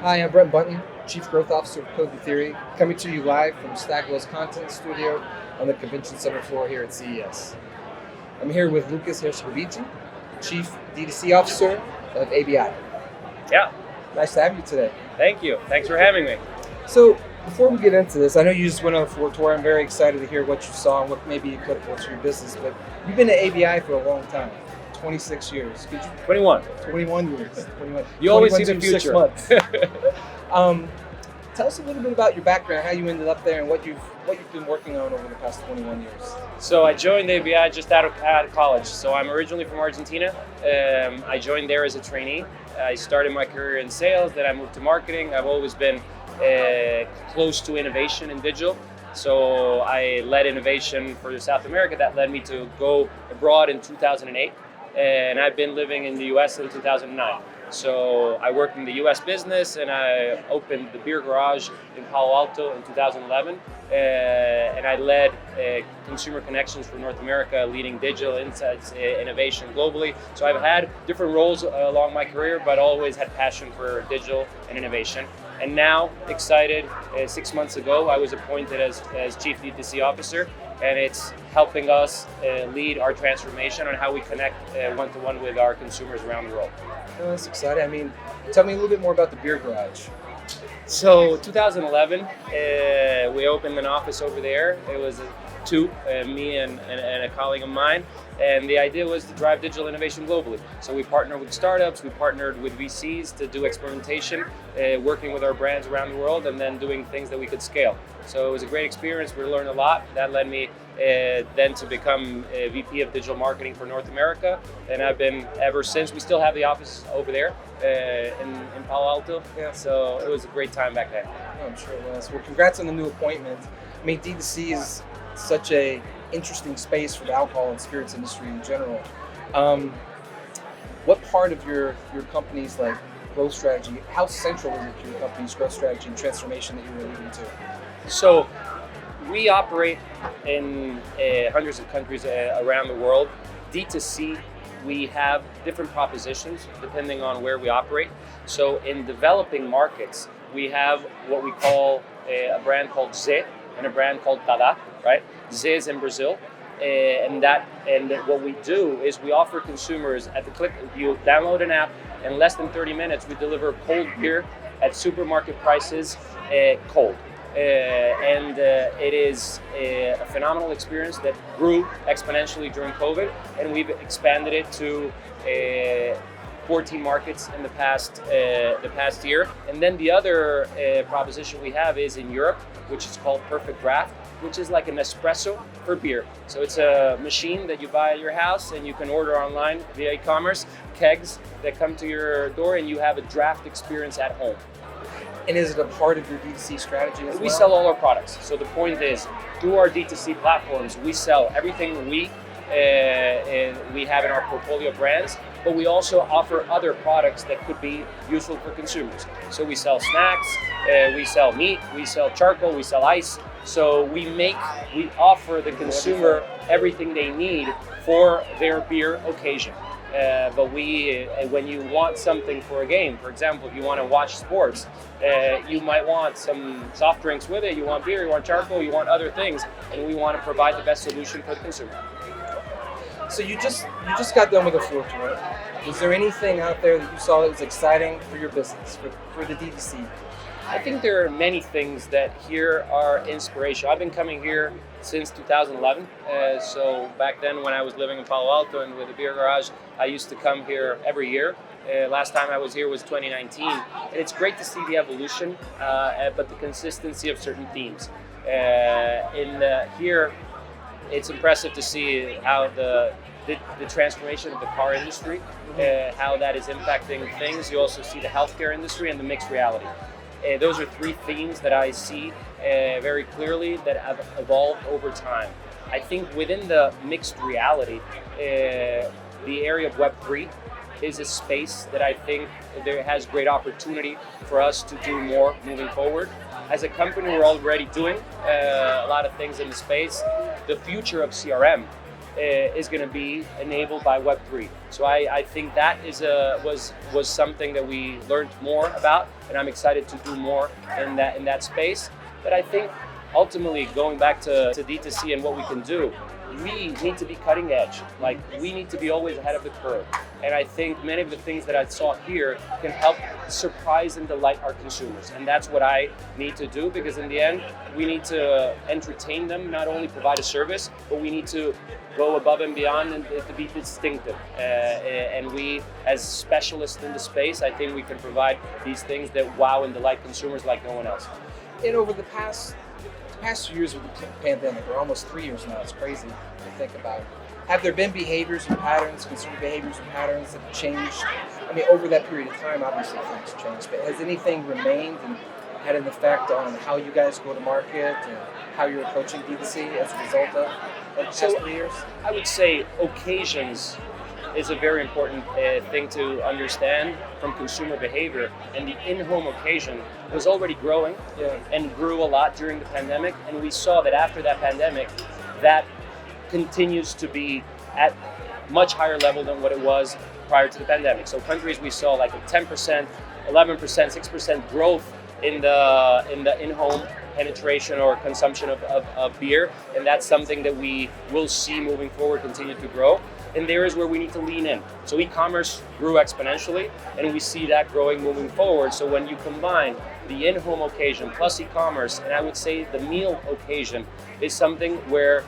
Hi, I'm Brent Buntin, Chief Growth Officer of Code and Theory, coming to you live from Stagwell's content studio on the Convention Center floor here at CES. I'm here with Lucas Herscovici, Chief DTC Officer of ABI. Yeah, Nice to have you today. thank you. Thanks for having me. So, before we get into this, I know you just went on a floor tour. I'm very excited to hear what you saw and what may be applicable to your business, but you've been at ABI for a long time. 26 years. 21. 21 years. 21. You always 21 see the to 6 future. months. Tell us a little bit about your background, how you ended up there, and what you've been working on over the past 21 years. So I joined ABI just out of college. So I'm originally from Argentina. I joined there as a trainee. I started my career in sales, then I moved to marketing. I've always been close to innovation in digital. So I led innovation for South America. That led me to go abroad in 2008. And I've been living in the US since 2009. So I worked in the US business and I opened the beer garage in Palo Alto in 2011. And I led consumer connections for North America, leading digital insights, innovation globally. So I've had different roles along my career, but always had passion for digital and innovation. And now, excited, 6 months ago, I was appointed as Chief DTC Officer, and it's helping us lead our transformation on how we connect one-to-one with our consumers around the world. Oh, that's exciting. I mean, tell me a little bit more about the beer garage. So 2011, we opened an office over there. It was me and a colleague of mine. And the idea was to drive digital innovation globally. So we partnered with startups, we partnered with VCs to do experimentation, working with our brands around the world, and then doing things that we could scale. So it was a great experience. We learned a lot. That led me then to become a VP of digital marketing for North America. And I've been ever since. We still have the office over there in Palo Alto. Yeah. So it was a great time back then. Oh, I'm sure it was. Well, congrats on the new appointment. I mean, D2C is such a interesting space for the alcohol and spirits industry in general. What part of your company's growth strategy, how central is it to your company's growth strategy and transformation that you were alluding to? So we operate in hundreds of countries around the world. D2C, we have different propositions depending on where we operate. So in developing markets, we have what we call a brand called Z and a brand called Tada, right? Z is in Brazil. And what we do is we offer consumers at the click, you download an app, in less than 30 minutes, we deliver cold beer at supermarket prices, cold. It is a phenomenal experience that grew exponentially during COVID, and we've expanded it to 14 markets in the past year. And then the other proposition we have is in Europe, which is called Perfect Draft, which is like an espresso for beer. So it's a machine that you buy at your house and you can order online via e-commerce, kegs that come to your door, and you have a draft experience at home. And is it a part of your D2C strategy as well? We sell all our products. So the point is, through our D2C platforms, we sell everything we have in our portfolio of brands, but we also offer other products that could be useful for consumers. So we sell snacks, we sell meat, we sell charcoal, we sell ice. So we offer the consumer everything they need for their beer occasion. But when you want something for a game, for example, if you want to watch sports, you might want some soft drinks with it, you want beer, you want charcoal, you want other things, and we want to provide the best solution for the consumer. So you just got done with a floor tour. Was there anything out there that you saw that was exciting for your business, for the DTC? I think there are many things that here are inspiration. I've been coming here since 2011. So back then when I was living in Palo Alto and with the beer garage, I used to come here every year. Last time I was here was 2019. And it's great to see the evolution, but the consistency of certain themes. Here, it's impressive to see how the transformation of the car industry, how that is impacting things. You also see the healthcare industry and the mixed reality. Those are three themes that I see very clearly that have evolved over time. I think within the mixed reality, the area of Web3 is a space that I think there has great opportunity for us to do more moving forward. As a company, we're already doing a lot of things in the space. The future of CRM is going to be enabled by Web3. So I think that was something that we learned more about, and I'm excited to do more in that space. But I think ultimately, going back to DTC and what we can do, we need to be cutting edge. Like, we need to be always ahead of the curve. And I think many of the things that I saw here can help surprise and delight our consumers. And that's what I need to do, because in the end, we need to entertain them, not only provide a service, but we need to go above and beyond and to be distinctive. And we, as specialists in the space, I think we can provide these things that wow and delight consumers like no one else. And over the past 2 years of the pandemic, or almost 3 years now, it's crazy to think about. Have there been behaviors and patterns, consumer behaviors and patterns that have changed? I mean, over that period of time, obviously things changed, but has anything remained and had an effect on how you guys go to market and how you're approaching D2C as a result of the past 3 years? I would say occasions is a very important thing to understand from consumer behavior, and the in-home occasion was already growing and grew a lot during the pandemic, and we saw that after that pandemic, that continues to be at much higher level than what it was prior to the pandemic. So countries we saw like a 10%, 11%, 6% growth in the in-home penetration or consumption of beer, and that's something that we will see moving forward continue to grow. And there is where we need to lean in. So e-commerce grew exponentially, and we see that growing moving forward. So when you combine the in-home occasion plus e-commerce, and I would say the meal occasion is something where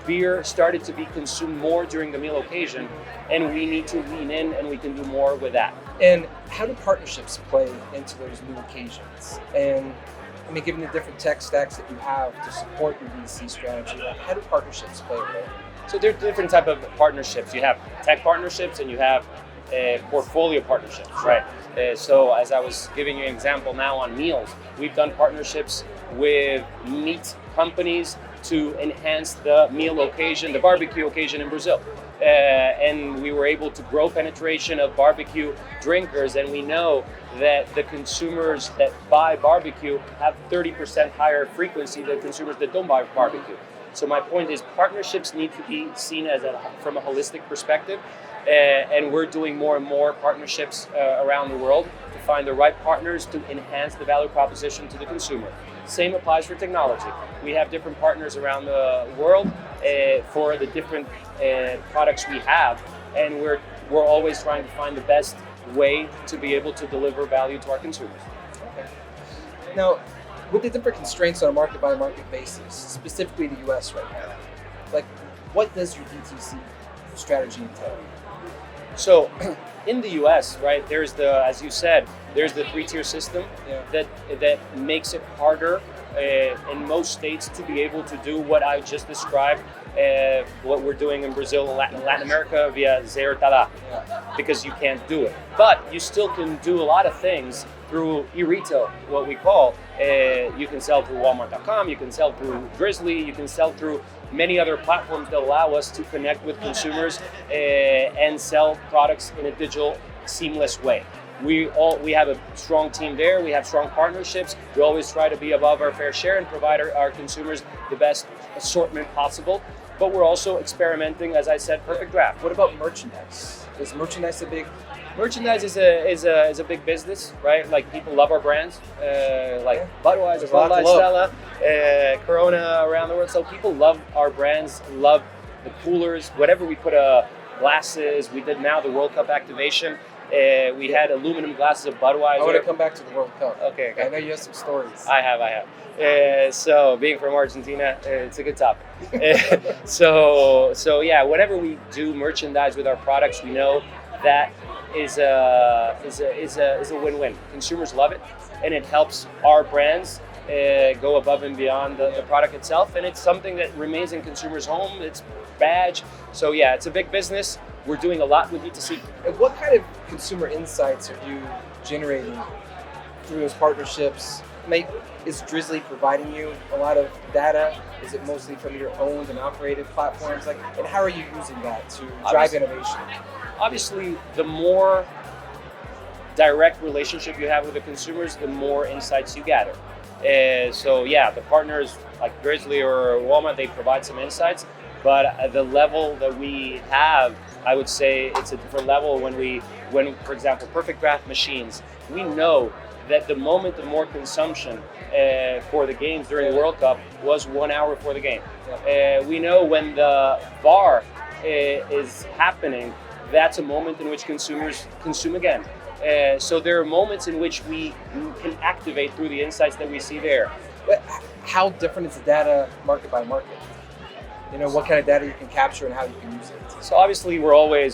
beer started to be consumed more during the meal occasion, and we need to lean in, and we can do more with that. And how do partnerships play into those new occasions? And I mean, given the different tech stacks that you have to support your D2C strategy, how do partnerships play a role? So there are different type of partnerships. You have tech partnerships and you have portfolio partnerships, right? So as I was giving you an example now on meals, we've done partnerships with meat companies to enhance the meal occasion, the barbecue occasion in Brazil. And we were able to grow penetration of barbecue drinkers, and we know that the consumers that buy barbecue have 30% higher frequency than consumers that don't buy barbecue. So my point is, partnerships need to be seen as from a holistic perspective, and we're doing more and more partnerships around the world to find the right partners to enhance the value proposition to the consumer. Same applies for technology. We have different partners around the world for the different products we have, and we're always trying to find the best way to be able to deliver value to our consumers. Okay. Now, with the different constraints on a market-by-market basis, specifically the US right now, like, what does your DTC strategy entail? So, in the US, right, there's as you said, there's the 3-tier system that makes it harder in most states to be able to do what I just described, what we're doing in Brazil and Latin America via Zero Tala, because you can't do it. But you still can do a lot of things through e-retail, what we call. You can sell through Walmart.com, you can sell through Drizzly, you can sell through many other platforms that allow us to connect with consumers and sell products in a digital, seamless way. We have a strong team there, we have strong partnerships, we always try to be above our fair share and provide our consumers the best assortment possible, but we're also experimenting, as I said, perfect draft. What about merchandise? Is merchandise a big... Merchandise is a big business, right? Like, people love our brands, like Budweiser, Bud Light, Stella, Corona around the world. So people love our brands, love the coolers, whatever we put glasses. We did now the World Cup activation. We had aluminum glasses of Budweiser. I want to come back to the World Cup. Okay. I know you have some stories. I have. So being from Argentina, it's a good topic. So yeah, whenever we do merchandise with our products, we know that is a win-win. Consumers love it, and it helps our brands go above and beyond the product itself, and it's something that remains in consumers' home. It's badge. So yeah, it's a big business. We're doing a lot with D2C. And what kind of consumer insights are you generating through those partnerships? Is Drizzly providing you a lot of data? Is it mostly from your owned and operated platforms? And how are you using that to drive innovation? Obviously, the more direct relationship you have with the consumers, the more insights you gather. So yeah, the partners like Drizzly or Walmart, they provide some insights, But the level that we have, I would say it's a different level when, for example, Perfect Graph machines, we know that the moment of more consumption for the games during the World Cup was 1 hour before the game. We know when the VAR is happening, that's a moment in which consumers consume again. So there are moments in which we can activate through the insights that we see there. But how different is the data market by market? You know, what kind of data you can capture and how you can use it. So obviously we'll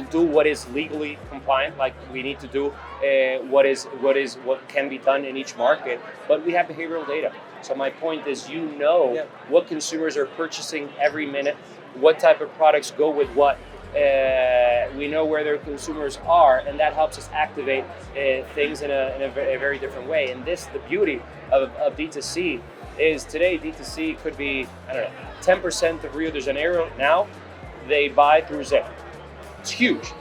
do what is legally compliant, like we need to do what can be done in each market, but we have behavioral data. So my point is, what consumers are purchasing every minute, what type of products go with what. We know where their consumers are, and that helps us activate things in a very different way. And the beauty of D2C is today D2C could be, 10% of Rio de Janeiro now, they buy through Zip. It's huge.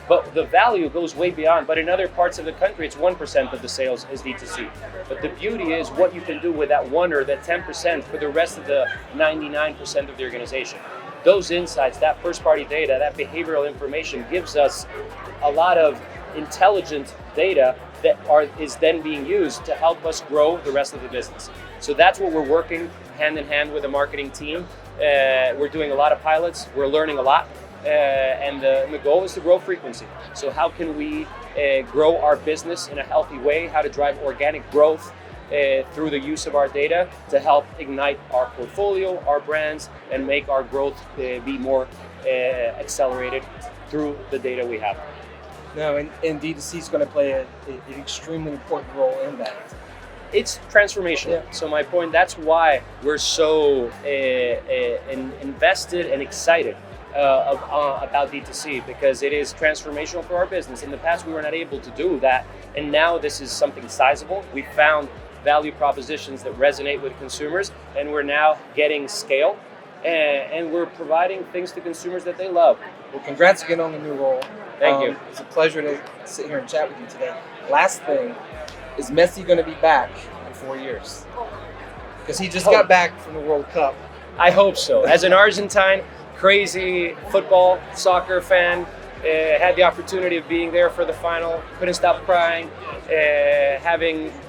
But the value goes way beyond. But in other parts of the country, it's 1% of the sales is D2C. But the beauty is what you can do with that 1 or that 10% for the rest of the 99% of the organization. Those insights, that first-party data, that behavioral information gives us a lot of intelligent data that is then being used to help us grow the rest of the business. So that's what we're working hand in hand with the marketing team. We're doing a lot of pilots. We're learning a lot. And the goal is to grow frequency. So how can we grow our business in a healthy way? How to drive organic growth through the use of our data to help ignite our portfolio, our brands, and make our growth be more accelerated through the data we have. No, and D2C is going to play an extremely important role in that. It's transformational. Yeah. So my point, that's why we're so invested and excited about D2C, because it is transformational for our business. In the past, we were not able to do that, and now this is something sizable. We found value propositions that resonate with consumers, and we're now getting scale, and we're providing things to consumers that they love. Well, congrats again on the new role. Thank you. It's a pleasure to sit here and chat with you today. Last thing, is Messi going to be back in 4 years? Because he just got back from the World Cup. I hope so. As an Argentine, crazy football, soccer fan, had the opportunity of being there for the final, couldn't stop crying,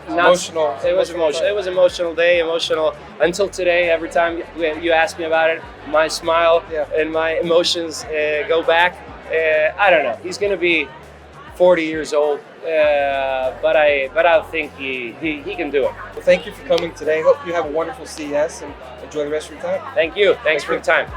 emotional. It was emotional. It was emotional day, emotional until today. Every time you ask me about it, my smile and my emotions go back. I don't know. He's going to be 40 years old, but I think he can do it. Well, thank you for coming today. Hope you have a wonderful CES and enjoy the rest of your time. Thank you. Thanks for the time.